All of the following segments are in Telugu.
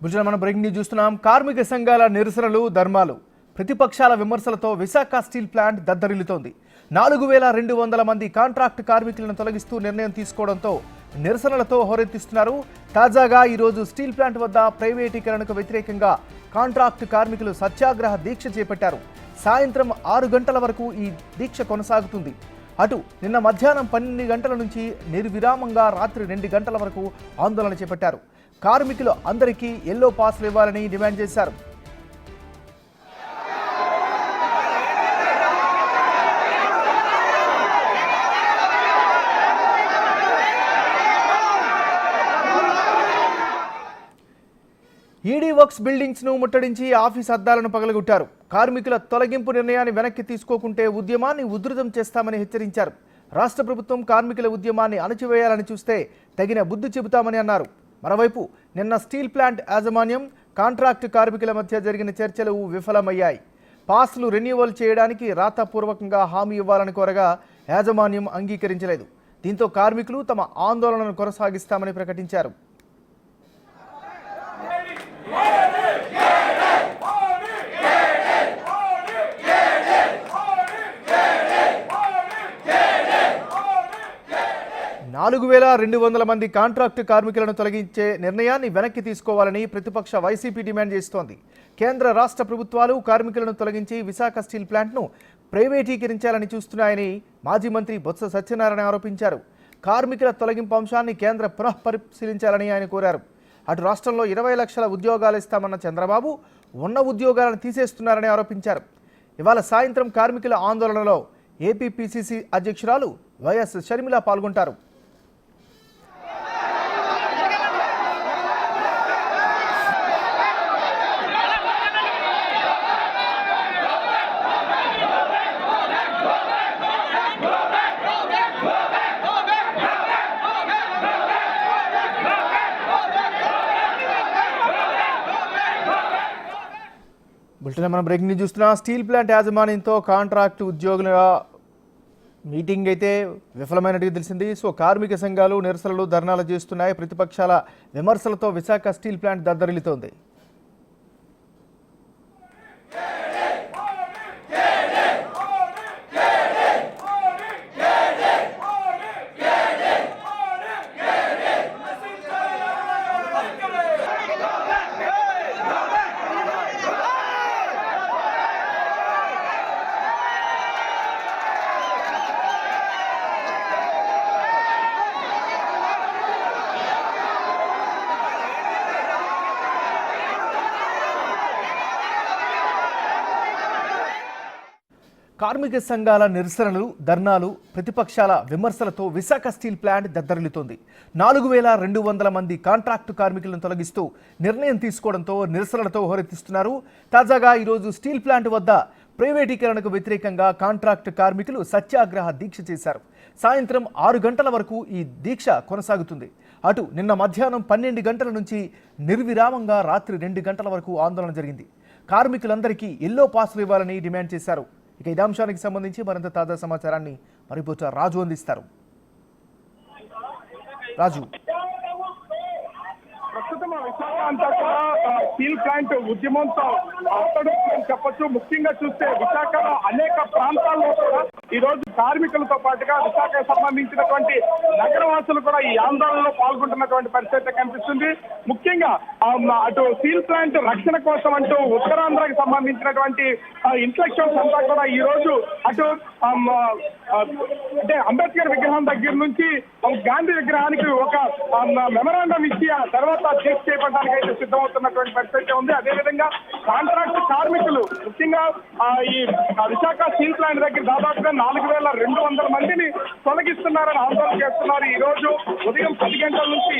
బుజ్జన మనం బ్రేకింగ్ న్యూస్ చూస్తున్నాం. కార్మిక సంఘాల నిరసనలు, ధర్మాలు, ప్రతిపక్షాల విమర్శలతో విశాఖ స్టీల్ ప్లాంట్ దద్దరిల్లుతోంది. 4200 మంది కాంట్రాక్ట్ కార్మికులను తొలగిస్తూ నిర్ణయం తీసుకోవడంతో నిరసనలతో హోరెత్తిస్తున్నారు. తాజాగా ఈరోజు స్టీల్ ప్లాంట్ వద్ద ప్రైవేటీకరణకు వ్యతిరేకంగా కాంట్రాక్ట్ కార్మికులు సత్యాగ్రహ దీక్ష చేపట్టారు. సాయంత్రం 6 గంటల వరకు ఈ దీక్ష కొనసాగుతుంది. అటు నిన్న మధ్యాహ్నం 12 గంటల నుంచి నిర్విరామంగా రాత్రి 2 గంటల వరకు ఆందోళన చేపట్టారు. కార్మికులు అందరికీ ఎల్లో పాస్లు ఇవ్వాలని డిమాండ్ చేశారు. ఈడీ వర్క్స్ బిల్డింగ్స్ ను ముట్టడించి ఆఫీస్ అద్దాలను పగలగొట్టారు. కార్మికుల తొలగింపు నిర్ణయాన్ని వెనక్కి తీసుకోకుంటే ఉద్యమాన్ని ఉధృతం చేస్తామని హెచ్చరించారు. రాష్ట్ర ప్రభుత్వం కార్మికుల ఉద్యమాన్ని అణచివేయాలని చూస్తే తగిన బుద్ధి చెబుతామని అన్నారు. మరోవైపు నిన్న స్టీల్ ప్లాంట్ యాజమాన్యం, కాంట్రాక్ట్ కార్మికుల మధ్య జరిగిన చర్చలు విఫలమయ్యాయి. పాస్లు రెన్యువల్ చేయడానికి రాతపూర్వకంగా హామీ ఇవ్వాలని కోరగా యాజమాన్యం అంగీకరించలేదు. దీంతో కార్మికులు తమ ఆందోళనను కొనసాగిస్తామని ప్రకటించారు. నాలుగు 4200 మంది కాంట్రాక్టు కార్మికులను తొలగించే నిర్ణయాన్ని వెనక్కి తీసుకోవాలని ప్రతిపక్ష వైసీపీ డిమాండ్ చేస్తోంది. కేంద్ర రాష్ట్ర ప్రభుత్వాలు కార్మికులను తొలగించి విశాఖ స్టీల్ ప్లాంట్ను ప్రైవేటీకరించాలని చూస్తున్నాయని మాజీ మంత్రి బొత్స సత్యనారాయణ ఆరోపించారు. కార్మికుల తొలగింపు అంశాన్ని కేంద్ర పునఃపరిశీలించాలని ఆయన కోరారు. అటు రాష్ట్రంలో 20 లక్షల ఉద్యోగాలు ఇస్తామన్న చంద్రబాబు ఉన్న ఉద్యోగాలను తీసేస్తున్నారని ఆరోపించారు. ఇవాళ సాయంత్రం కార్మికుల ఆందోళనలో ఏపీపీసీసీ అధ్యక్షురాలు వైఎస్ షర్మిల పాల్గొంటారు. బులెటిన్ మనం బ్రేకింగ్ న్యూస్ చూస్తున్నాం. స్టీల్ ప్లాంట్ యాజమాన్యంతో కాంట్రాక్ట్ ఉద్యోగుల మీటింగ్ అయితే విఫలమైనట్టుగా తెలిసింది. సో కార్మిక సంఘాలు నిరసనలు, ధర్నాలు చేస్తున్నాయి. ప్రతిపక్షాల విమర్శలతో విశాఖ స్టీల్ ప్లాంట్ దద్దరిల్లుతోంది. కార్మిక సంఘాల నిరసనలు, ధర్నాలు, ప్రతిపక్షాల విమర్శలతో విశాఖ స్టీల్ ప్లాంట్ దద్దరిల్లుతోంది. 4200 మంది కాంట్రాక్టు కార్మికులను తొలగిస్తూ నిర్ణయం తీసుకోవడంతో నిరసనలతో హోరెత్తిస్తున్నారు. తాజాగా ఈరోజు స్టీల్ ప్లాంట్ వద్ద ప్రైవేటీకరణకు వ్యతిరేకంగా కాంట్రాక్టు కార్మికులు సత్యాగ్రహ దీక్ష చేశారు. సాయంత్రం 6 గంటల వరకు ఈ దీక్ష కొనసాగుతుంది. అటు నిన్న మధ్యాహ్నం 12 గంటల నుంచి నిర్విరామంగా రాత్రి 2 గంటల వరకు ఆందోళన జరిగింది. కార్మికులందరికీ ఎల్లో పాస్లు ఇవ్వాలని డిమాండ్ చేశారు. ఇక ఇదే అంశానికి సంబంధించి మరింత తాజా సమాచారాన్ని రిపోర్టర్ రాజు అందిస్తారు. రాజు, ప్రస్తుతం విశాఖ అంతా కూడా స్టీల్ ప్లాంట్ ఉద్యమంతో అతడు చెప్పొచ్చు. ముఖ్యంగా చూస్తే విశాఖలో అనేక ప్రాంతాల్లో కూడా ఈ రోజు కార్మికులతో పాటుగా విశాఖకు సంబంధించినటువంటి నగరవాసులు కూడా ఈ ఆందోళనలో పాల్గొంటున్నటువంటి పరిస్థితి కనిపిస్తుంది. ముఖ్యంగా అటు స్టీల్ ప్లాంట్ రక్షణ కోసం అంటూ ఉత్తరాంధ్రకి సంబంధించినటువంటి ఇంటలెక్చువల్స్ అంతా కూడా ఈ రోజు అటు అంటే అంబేద్కర్ విగ్రహం దగ్గర నుంచి గాంధీ విగ్రహానికి ఒక మెమరాండం ఇచ్చి ఆ తర్వాత దీక్ష చేపట్టడానికి అయితే సిద్ధమవుతున్నటువంటి పరిస్థితి ఉంది. అదేవిధంగా కాంట్రాక్ట్ కార్మికులు ముఖ్యంగా ఈ విశాఖ స్టీల్ ప్లాంట్ దగ్గర దాదాపుగా 4200 మందిని తొలగిస్తున్నారని ఆందోళన చేస్తున్నారు. ఈ రోజు ఉదయం 10 గంటల నుంచి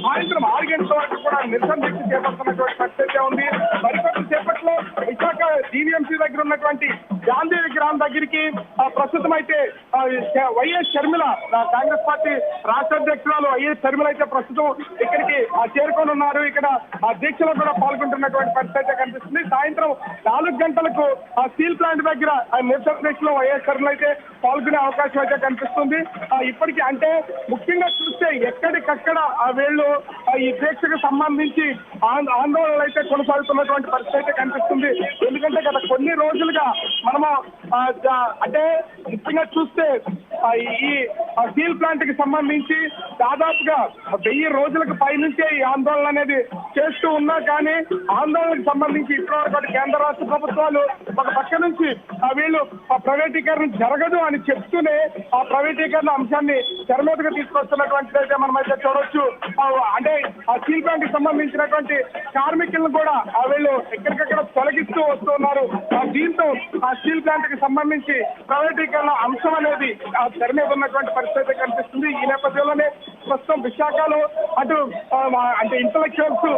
సాయంత్రం 6 గంటల వరకు కూడా నిరసన దీక్ష చేపడుతున్నటువంటి పరిస్థితి ఉంది. మరికొద్ది సేపట్లో విశాఖ జీవీఎంసీ దగ్గర దగ్గర ఉన్నటువంటి గాంధీ విగ్రహం దగ్గరికి ప్రస్తుతం అయితే వైఎస్ షర్మిల కాంగ్రెస్ పార్టీ రాష్ట్ర అధ్యక్షురాలు వైఎస్ షర్మిల అయితే ప్రస్తుతం ఇక్కడికి చేరుకొని ఉన్నారు. ఇక్కడ దీక్షలో కూడా పాల్గొంటున్నటువంటి పరిస్థితి అయితే కనిపిస్తుంది. సాయంత్రం 4 గంటలకు స్టీల్ ప్లాంట్ దగ్గర నిరసన దీక్షలో వైఎస్ షర్మిల అయితే పాల్గొనే అవకాశం అయితే కనిపిస్తుంది. ఇప్పటికీ అంటే ముఖ్యంగా చూస్తే ఎక్కడికక్కడ వీళ్ళు ఈ దీక్షకు సంబంధించి ఆందోళనలు అయితే కొనసాగుతున్నటువంటి పరిస్థితి అయితే కనిపిస్తుంది. ఎందుకంటే గత కొన్ని రోజులుగా మనము అంటే ముఖ్యంగా చూస్తే ఈ స్టీల్ ప్లాంట్ కి సంబంధించి దాదాపుగా 1000 రోజులకు పైనుంచే ఈ ఆందోళన అనేది చేస్తూ ఉన్నా కానీ ఆందోళనకు సంబంధించి ఇప్పటివరకు కేంద్ర రాష్ట్ర ప్రభుత్వాలు ఒక పక్క నుంచి వీళ్ళు ప్రైవేటీకరణ జరగదు అని చెప్తూనే ఆ ప్రైవేటీకరణ అంశాన్ని తెరమీదగా తీసుకొస్తున్నటువంటిది అయితే మనమైతే చూడొచ్చు. అంటే ఆ స్టీల్ ప్లాంట్ కి సంబంధించినటువంటి కార్మికులను కూడా వీళ్ళు ఎక్కడికక్కడ తొలగిస్తూ వస్తున్నారు. దీంతో ఆ స్టీల్ ప్లాంట్ కి సంబంధించి ప్రైవేటీకరణ అంశం అనేది తెర మీద ఉన్నటువంటి పరిస్థితి కనిపిస్తుంది. ఈ నేపథ్యంలోనే ప్రస్తుతం విశాఖలో అటు అంటే ఇంటలెక్చువల్స్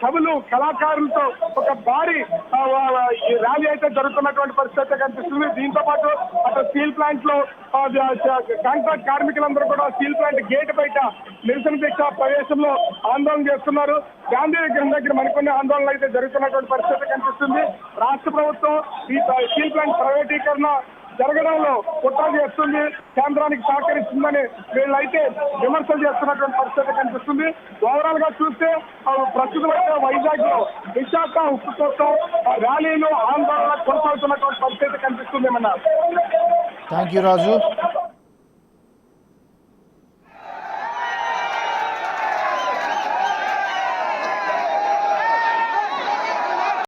కవులు కళాకారులతో ఒక భారీ ర్యాలీ అయితే జరుగుతున్నటువంటి పరిస్థితి కనిపిస్తుంది. దీంతో పాటు అటు స్టీల్ ప్లాంట్ లో కాంట్రాక్ట్ కార్మికులందరూ కూడా స్టీల్ ప్లాంట్ గేట్ బయట నిరసన దీక్ష ప్రవేశంలో ఆందోళన చేస్తున్నారు. గాంధీ విగ్రహం దగ్గర మరికొన్ని ఆందోళనలు అయితే జరుగుతున్నటువంటి పరిస్థితి కనిపిస్తుంది. రాష్ట్ర ప్రభుత్వం ఈ స్టీల్ ప్లాంట్ ప్రైవేటీకరణ జరగడంలో కుట్ర చేస్తుంది, కేంద్రానికి సహకరిస్తుందని వీళ్ళైతే విమర్శలు చేస్తున్నటువంటి పరిస్థితి కనిపిస్తుంది. ఓవరాల్ గా చూస్తే ప్రస్తుతం అయితే వైజాగ్ లో విశాఖ ఉక్కు కోసం ర్యాలీలు ఆందోళన కొనసాగుతున్నటువంటి పరిస్థితి కనిపిస్తుంది. Thank you Raju.